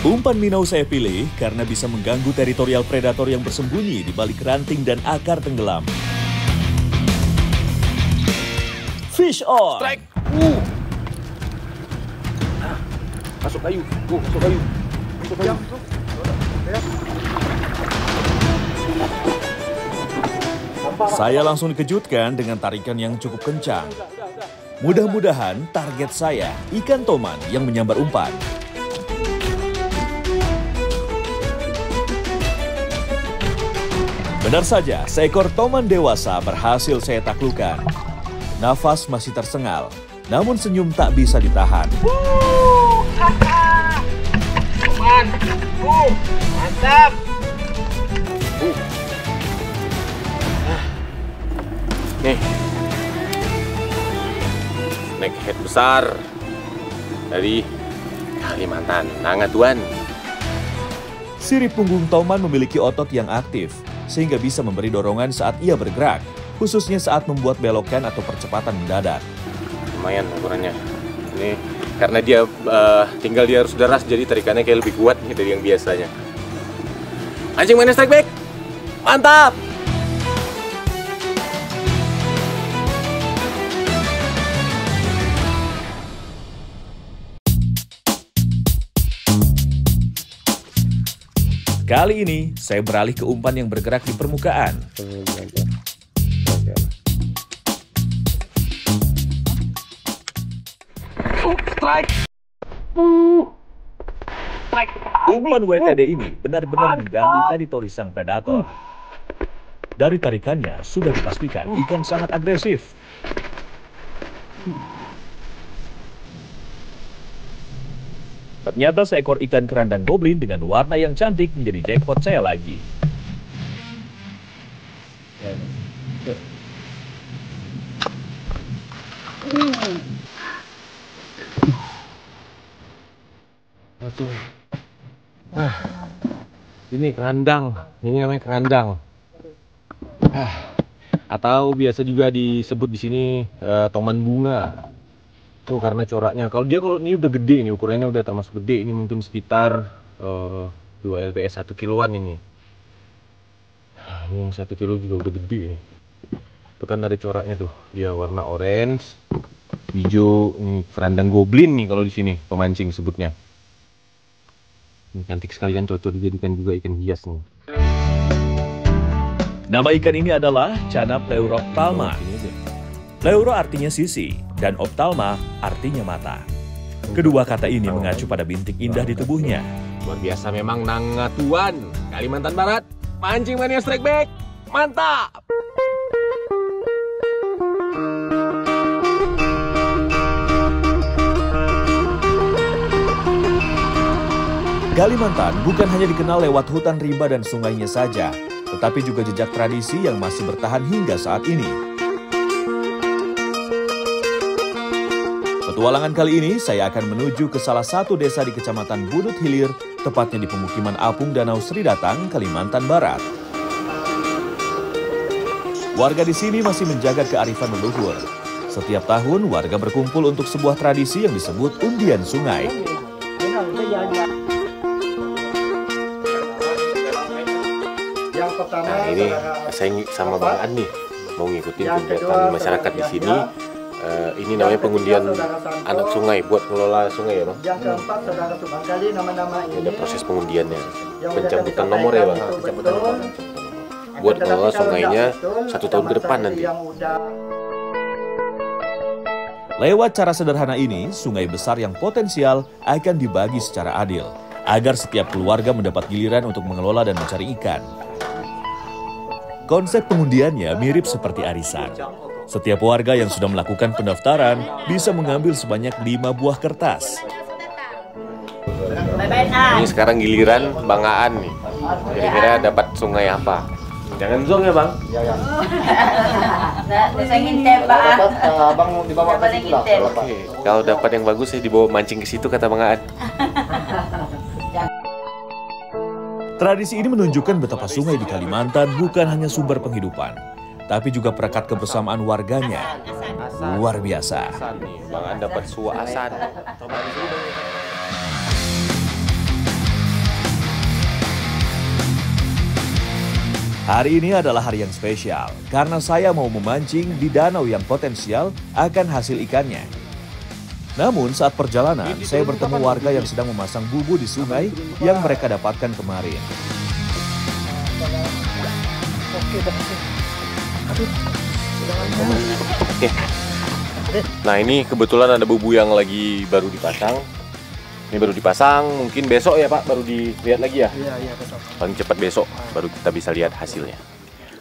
Umpan minnow saya pilih karena bisa mengganggu teritorial predator yang bersembunyi di balik ranting dan akar tenggelam. Fish on! Strike! Masuk kayu, masuk kayu. Masuk kayu. Saya langsung dikejutkan dengan tarikan yang cukup kencang. Mudah-mudahan target saya ikan toman yang menyambar umpan. Benar saja, seekor toman dewasa berhasil saya taklukkan. Nafas masih tersengal, namun senyum tak bisa ditahan. Toman! Mantap! Nih, snakehead besar dari Kalimantan, Nangatuan. Sirip punggung toman memiliki otot yang aktif, sehingga bisa memberi dorongan saat ia bergerak, khususnya saat membuat belokan atau percepatan mendadak. Lumayan ukurannya. Ini karena dia tinggal dia harus deras, jadi tarikannya kayak lebih kuat nih dari yang biasanya. Anjing mana strike back? Mantap! Kali ini, saya beralih ke umpan yang bergerak di permukaan. Strike! Umpan WTD ini benar-benar mengganggu teritori sang predator. Dari tarikannya, sudah dipastikan ikan sangat agresif. Ternyata seekor ikan kerandang goblin dengan warna yang cantik menjadi jackpot saya lagi. Ini kerandang, ini namanya kerandang. Atau biasa juga disebut di sini toman bunga. Tuh karena coraknya. Kalau ini udah gede, ini ukurannya udah termasuk gede. Ini mungkin sekitar 2 lbs 1 kiloan ini. Ini yang 1 kilo juga udah gede. Itu kan dari coraknya tuh. Dia warna orange, hijau. Ini kerandang goblin nih kalau di sini pemancing sebutnya. Ini cantik sekali kan, cocok dijadikan juga ikan hias nih. Nama ikan ini adalah Cana pleurophthalma. Pleuro artinya sisi, dan ophthalma artinya mata. Kedua kata ini mengacu pada bintik indah di tubuhnya. Luar biasa memang Nangatuan, Kalimantan Barat. Mancing mania strike back, mantap! Kalimantan bukan hanya dikenal lewat hutan rimba dan sungainya saja, tetapi juga jejak tradisi yang masih bertahan hingga saat ini. Petualangan kali ini saya akan menuju ke salah satu desa di Kecamatan Budut Hilir, tepatnya di pemukiman Apung Danau Sri Datang, Kalimantan Barat. Warga di sini masih menjaga kearifan leluhur. Setiap tahun warga berkumpul untuk sebuah tradisi yang disebut undian sungai. Nah ini saya sama Bang An nih mau ngikutin kegiatan masyarakat di sini. Ini namanya pengundian anak sungai buat ngelola sungai ya Bang. Ini ada proses pengundiannya, pencabutan nomor ya Bang, pencabutan nomor buat ngelola sungainya 1 tahun ke depan nanti. Lewat cara sederhana ini, sungai besar yang potensial akan dibagi secara adil, agar setiap keluarga mendapat giliran untuk mengelola dan mencari ikan. Konsep pengundiannya mirip seperti arisan. Setiap warga yang sudah melakukan pendaftaran bisa mengambil sebanyak 5 buah kertas. Ini sekarang giliran Bang Aan nih. Kira-kira dapat sungai apa? Jangan zong ya Bang. Bisa ngintip Pak. Abang dibawa ke situ lah. Oke, kalau dapat yang bagus saya dibawa mancing ke situ kata Bang Aan. Tradisi ini menunjukkan betapa sungai di Kalimantan bukan hanya sumber penghidupan, tapi juga perekat kebersamaan warganya. Luar biasa. Bang Aan dapat suah asan. Hari ini adalah hari yang spesial karena saya mau memancing di danau yang potensial akan hasil ikannya. Namun saat perjalanan, saya bertemu warga yang sedang memasang bubu di sungai yang mereka dapatkan kemarin. Oke. Nah ini kebetulan ada bubu yang lagi baru dipasang. Ini baru dipasang, mungkin besok ya Pak baru dilihat lagi ya? Iya, besok. Paling cepat besok baru kita bisa lihat hasilnya.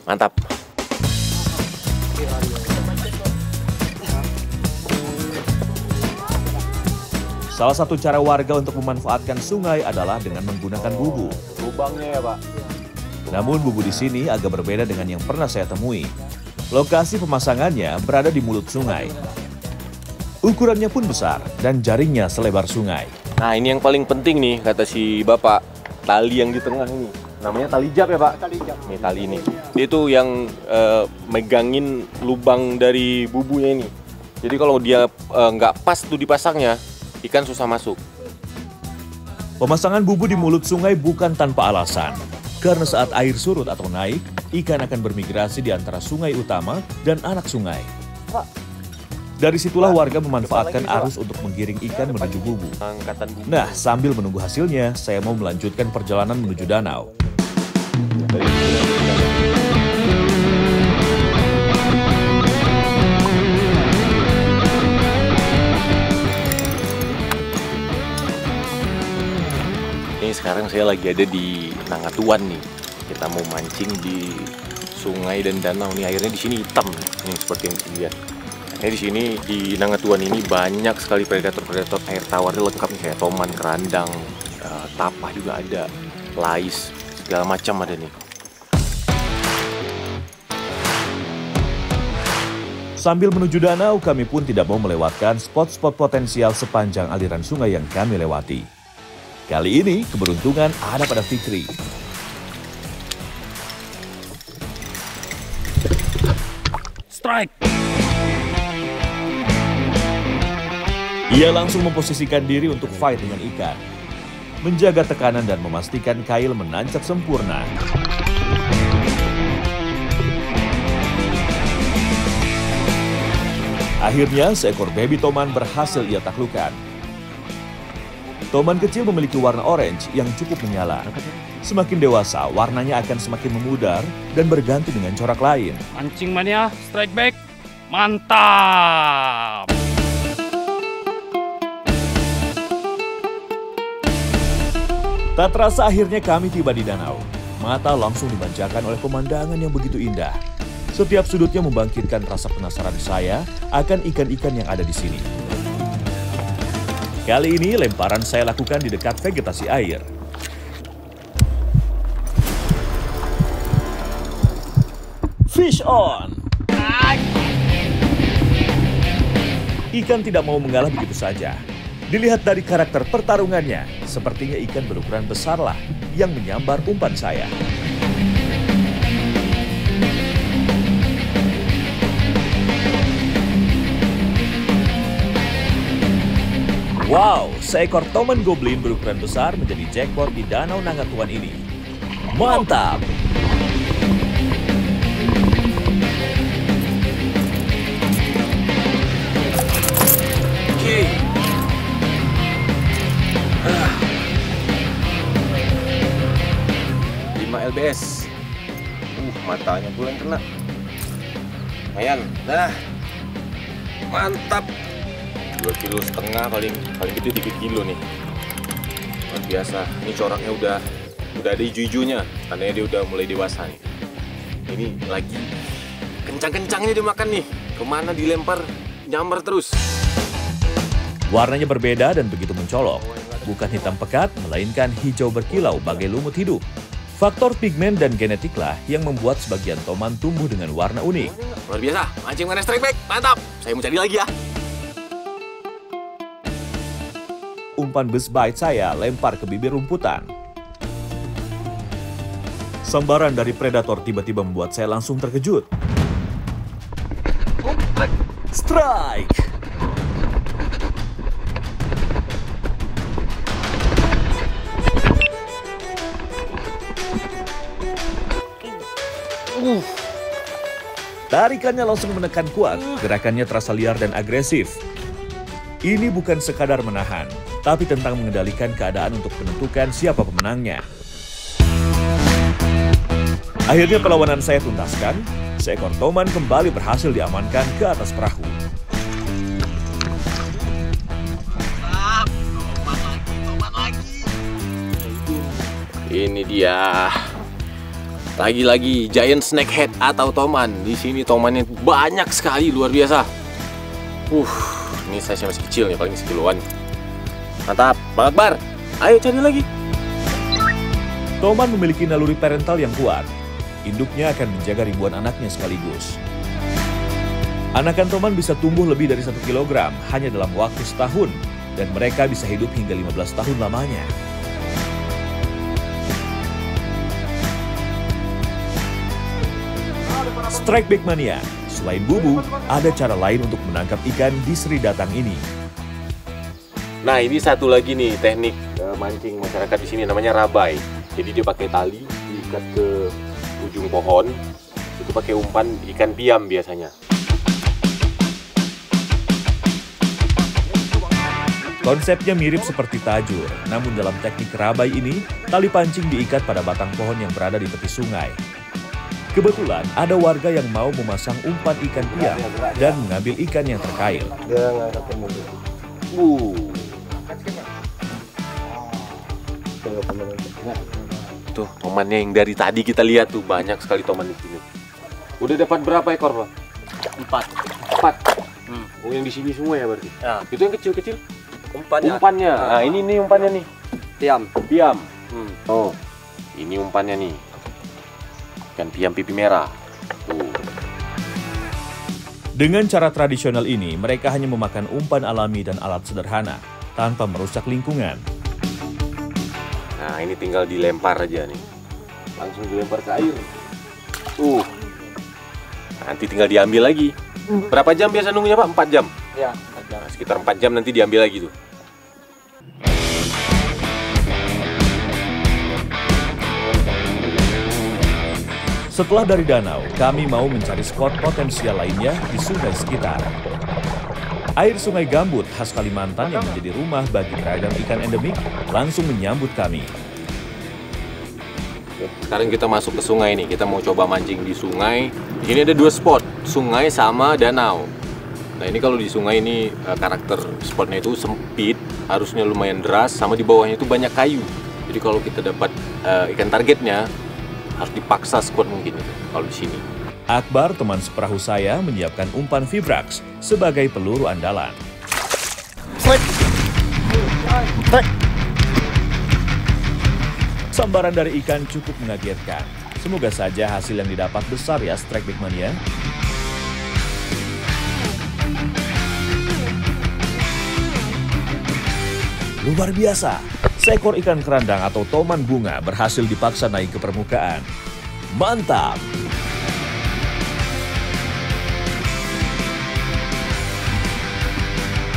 Mantap. Salah satu cara warga untuk memanfaatkan sungai adalah dengan menggunakan bubu. Lubangnya ya Pak. Namun bubu di sini agak berbeda dengan yang pernah saya temui. Lokasi pemasangannya berada di mulut sungai. Ukurannya pun besar dan jaringnya selebar sungai. Nah ini yang paling penting nih kata si Bapak, tali yang di tengah ini. Namanya tali jab ya Pak? Tali jab. Nih tali ini. Dia tuh yang megangin lubang dari bubunya ini. Jadi kalau dia nggak pas tuh dipasangnya, ikan susah masuk. Pemasangan bubu di mulut sungai bukan tanpa alasan. Karena saat air surut atau naik, ikan akan bermigrasi di antara sungai utama dan anak sungai. Dari situlah warga memanfaatkan arus untuk menggiring ikan menuju bubu. Angkatan bubu. Nah, sambil menunggu hasilnya, saya mau melanjutkan perjalanan menuju danau. Ini sekarang saya lagi ada di Nangatuan nih. Kita mau mancing di sungai dan danau nih. Airnya di sini hitam nih, seperti yang dilihat. Di sini di Nangatuan ini banyak sekali predator-predator air tawarnya lengkap nih, kayak toman, kerandang, tapah juga ada, lais, segala macam ada nih. Sambil menuju danau, kami pun tidak mau melewatkan spot-spot potensial sepanjang aliran sungai yang kami lewati. Kali ini, keberuntungan ada pada Fikri. Strike! Ia langsung memposisikan diri untuk fight dengan ikan. Menjaga tekanan dan memastikan kail menancap sempurna. Akhirnya, seekor baby toman berhasil ia taklukkan. Toman kecil memiliki warna orange yang cukup menyala. Semakin dewasa, warnanya akan semakin memudar dan berganti dengan corak lain. Mancing mania, strike back. Mantap! Tak terasa akhirnya kami tiba di danau. Mata langsung dimanjakan oleh pemandangan yang begitu indah. Setiap sudutnya membangkitkan rasa penasaran saya akan ikan-ikan yang ada di sini. Kali ini lemparan saya lakukan di dekat vegetasi air. Fish on! Ikan tidak mau mengalah begitu saja. Dilihat dari karakter pertarungannya, sepertinya ikan berukuran besarlah yang menyambar umpan saya. Wow, seekor toman goblin berukuran besar menjadi jackpot di Danau Nangatuan ini. Mantap! Oke. 5 lbs. Matanya pula yang kena. Lumayan. Nah. Mantap. 2,5 kilo paling gitu 3 kilo nih. Luar biasa. Ini coraknya udah ada hijau-hijaunya. Tandanya dia udah mulai dewasa nih. Ini lagi kencang-kencangnya dimakan nih. Kemana dilempar nyambar terus. Warnanya berbeda dan begitu mencolok. Bukan hitam pekat, melainkan hijau berkilau bagai lumut hidup. Faktor pigmen dan genetiklah yang membuat sebagian toman tumbuh dengan warna unik. Luar biasa, mancing mana strike back, mantap. Saya mau cari lagi ya. Umpan buzz bite saya lempar ke bibir rumputan. Sambaran dari predator tiba-tiba membuat saya langsung terkejut. Strike! Tarikannya langsung menekan kuat, gerakannya terasa liar dan agresif. Ini bukan sekadar menahan, tapi tentang mengendalikan keadaan untuk menentukan siapa pemenangnya. Akhirnya perlawanan saya tuntaskan, seekor toman kembali berhasil diamankan ke atas perahu. Ini dia. Lagi-lagi giant snakehead atau toman. Di sini tomannya banyak sekali, luar biasa. Ini size masih kecil nih, paling sekiloan. Mantap, Bang Akbar. Ayo cari lagi. Toman memiliki naluri parental yang kuat. Induknya akan menjaga ribuan anaknya sekaligus. Anakan toman bisa tumbuh lebih dari 1 kilogram hanya dalam waktu setahun, dan mereka bisa hidup hingga 15 tahun lamanya. Strike Bait Mania, selain bubu, ada cara lain untuk menangkap ikan di Sri Datang ini. Nah, ini satu lagi nih teknik mancing masyarakat di sini, namanya rabai. Jadi dia pakai tali diikat ke ujung pohon, itu pakai umpan ikan piam biasanya. Konsepnya mirip seperti tajur, namun dalam teknik rabai ini, tali pancing diikat pada batang pohon yang berada di tepi sungai. Kebetulan ada warga yang mau memasang umpan ikan piam dan mengambil ikan yang terkail. Tuh, tomannya yang dari tadi kita lihat tuh, banyak sekali toman di sini. Udah dapat berapa ekor, Pak? 4. Oh, yang di sini semua ya berarti? Ya. Itu yang kecil-kecil? Umpannya. Nah, ini nih umpannya nih. Piam. Oh, ini umpannya nih. Ikan piam pipi merah. Tuh. Dengan cara tradisional ini, mereka hanya memakan umpan alami dan alat sederhana, tanpa merusak lingkungan. Nah, ini tinggal dilempar aja nih. Langsung dilempar ke air. Nanti tinggal diambil lagi. Berapa jam biasa nunggunya, Pak? 4 jam? Ya, Nah, sekitar 4 jam nanti diambil lagi tuh. Setelah dari danau, kami mau mencari spot potensial lainnya di sungai sekitar. Air sungai Gambut khas Kalimantan yang menjadi rumah bagi beragam ikan endemik langsung menyambut kami. Sekarang kita masuk ke sungai nih, kita mau coba mancing di sungai. Di sini ada 2 spot, sungai sama danau. Nah, ini kalau di sungai ini karakter spotnya itu sempit, harusnya lumayan deras, sama di bawahnya itu banyak kayu. Jadi kalau kita dapat ikan targetnya, harus dipaksa squat mungkin itu kalau di sini. Akbar, teman seperahu saya, menyiapkan umpan Vibrax sebagai peluru andalan. Sambaran dari ikan cukup mengagetkan. Semoga saja hasil yang didapat besar ya, Strike Bait Mania. Luar biasa, seekor ikan kerandang atau toman bunga berhasil dipaksa naik ke permukaan. Mantap!